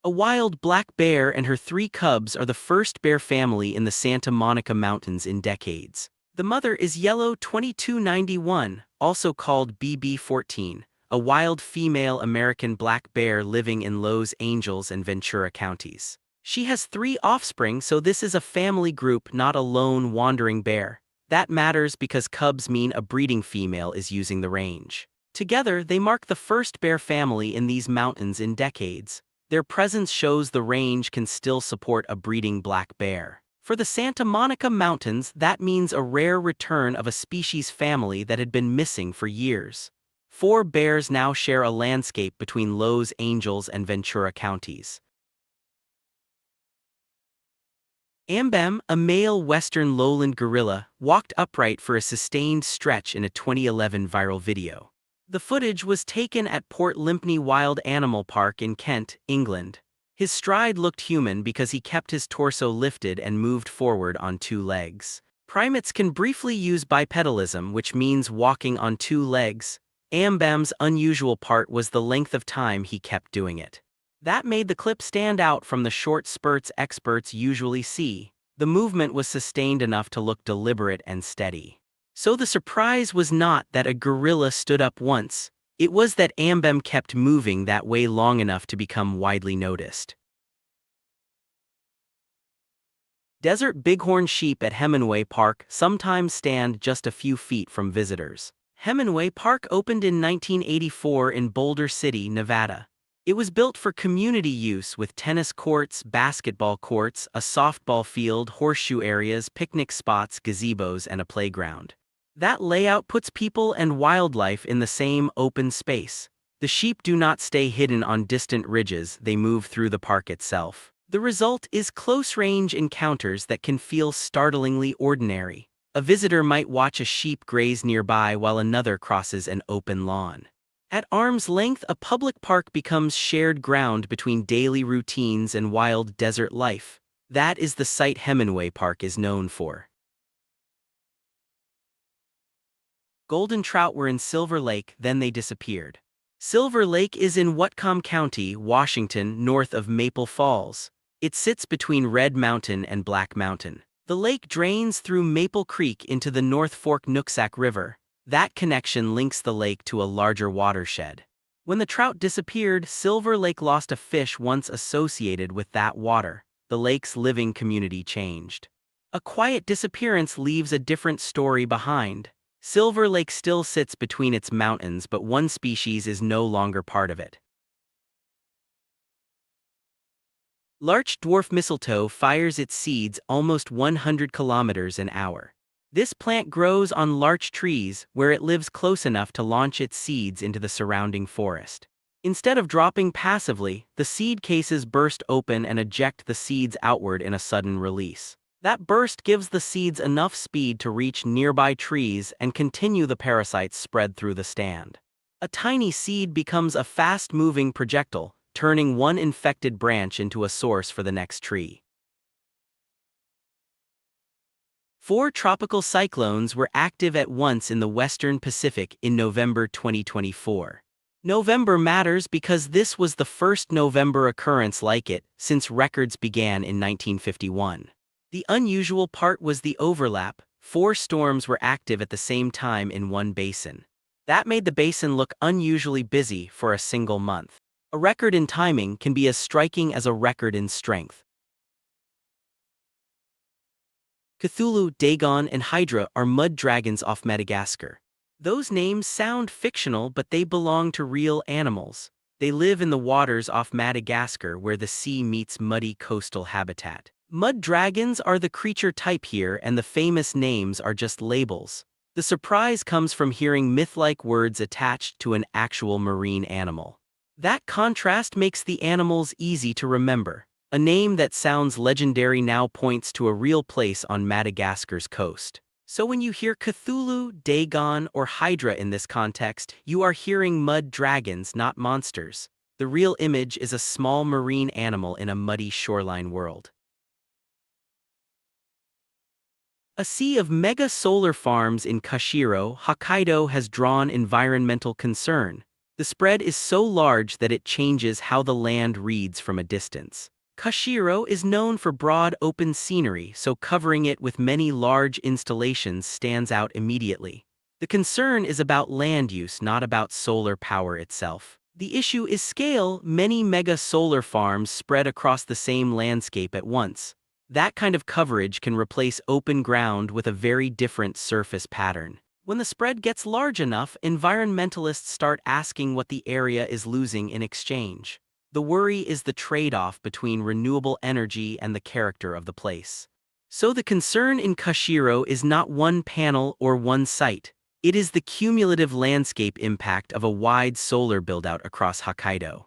A wild black bear and her 3 cubs are the first bear family in the Santa Monica Mountains in decades. The mother is yellow 2291, also called BB14, a wild female American black bear living in Los Angeles and Ventura counties. She has 3 offspring, so this is a family group, not a lone wandering bear. That matters because cubs mean a breeding female is using the range. Together, they mark the first bear family in these mountains in decades. Their presence shows the range can still support a breeding black bear. For the Santa Monica Mountains, that means a rare return of a species family that had been missing for years. 4 bears now share a landscape between Los Angeles and Ventura counties. Ambem, a male western lowland gorilla, walked upright for a sustained stretch in a 2011 viral video. The footage was taken at Port Lympne Wild Animal Park in Kent, England. His stride looked human because he kept his torso lifted and moved forward on 2 legs. Primates can briefly use bipedalism, which means walking on 2 legs. Ambem's unusual part was the length of time he kept doing it. That made the clip stand out from the short spurts experts usually see. The movement was sustained enough to look deliberate and steady. So the surprise was not that a gorilla stood up once, it was that Ambem kept moving that way long enough to become widely noticed. Desert bighorn sheep at Hemingway Park sometimes stand just a few feet from visitors. Hemingway Park opened in 1984 in Boulder City, Nevada. It was built for community use with tennis courts, basketball courts, a softball field, horseshoe areas, picnic spots, gazebos, and a playground. That layout puts people and wildlife in the same open space. The sheep do not stay hidden on distant ridges, they move through the park itself. The result is close-range encounters that can feel startlingly ordinary. A visitor might watch a sheep graze nearby while another crosses an open lawn. At arm's length, a public park becomes shared ground between daily routines and wild desert life. That is the site Hemingway Park is known for. Golden trout were in Silver Lake, then they disappeared. Silver Lake is in Whatcom County, Washington, north of Maple Falls. It sits between Red Mountain and Black Mountain. The lake drains through Maple Creek into the North Fork Nooksack River. That connection links the lake to a larger watershed. When the trout disappeared, Silver Lake lost a fish once associated with that water. The lake's living community changed. A quiet disappearance leaves a different story behind. Silver Lake still sits between its mountains, but one species is no longer part of it. Larch dwarf mistletoe fires its seeds almost 100 kilometers an hour. This plant grows on larch trees, where it lives close enough to launch its seeds into the surrounding forest. Instead of dropping passively, the seed cases burst open and eject the seeds outward in a sudden release. That burst gives the seeds enough speed to reach nearby trees and continue the parasites spread through the stand. A tiny seed becomes a fast-moving projectile, turning one infected branch into a source for the next tree. 4 tropical cyclones were active at once in the western Pacific in November 2024. November matters because this was the first November occurrence like it since records began in 1951. The unusual part was the overlap. 4 storms were active at the same time in one basin. That made the basin look unusually busy for a single month. A record in timing can be as striking as a record in strength. Cthulhu, Dagon, and Hydra are mud dragons off Madagascar. Those names sound fictional, but they belong to real animals. They live in the waters off Madagascar where the sea meets muddy coastal habitat. Mud dragons are the creature type here, and the famous names are just labels. The surprise comes from hearing myth-like words attached to an actual marine animal. That contrast makes the animals easy to remember. A name that sounds legendary now points to a real place on Madagascar's coast. So when you hear Cthulhu, Dagon, or Hydra in this context, you are hearing mud dragons, not monsters. The real image is a small marine animal in a muddy shoreline world. A sea of mega solar farms in Kushiro, Hokkaido has drawn environmental concern. The spread is so large that it changes how the land reads from a distance. Kushiro is known for broad open scenery, so covering it with many large installations stands out immediately. The concern is about land use, not about solar power itself. The issue is scale. Many mega solar farms spread across the same landscape at once. That kind of coverage can replace open ground with a very different surface pattern. When the spread gets large enough, environmentalists start asking what the area is losing in exchange. The worry is the trade-off between renewable energy and the character of the place. So the concern in Kushiro is not one panel or one site. It is the cumulative landscape impact of a wide solar buildout across Hokkaido.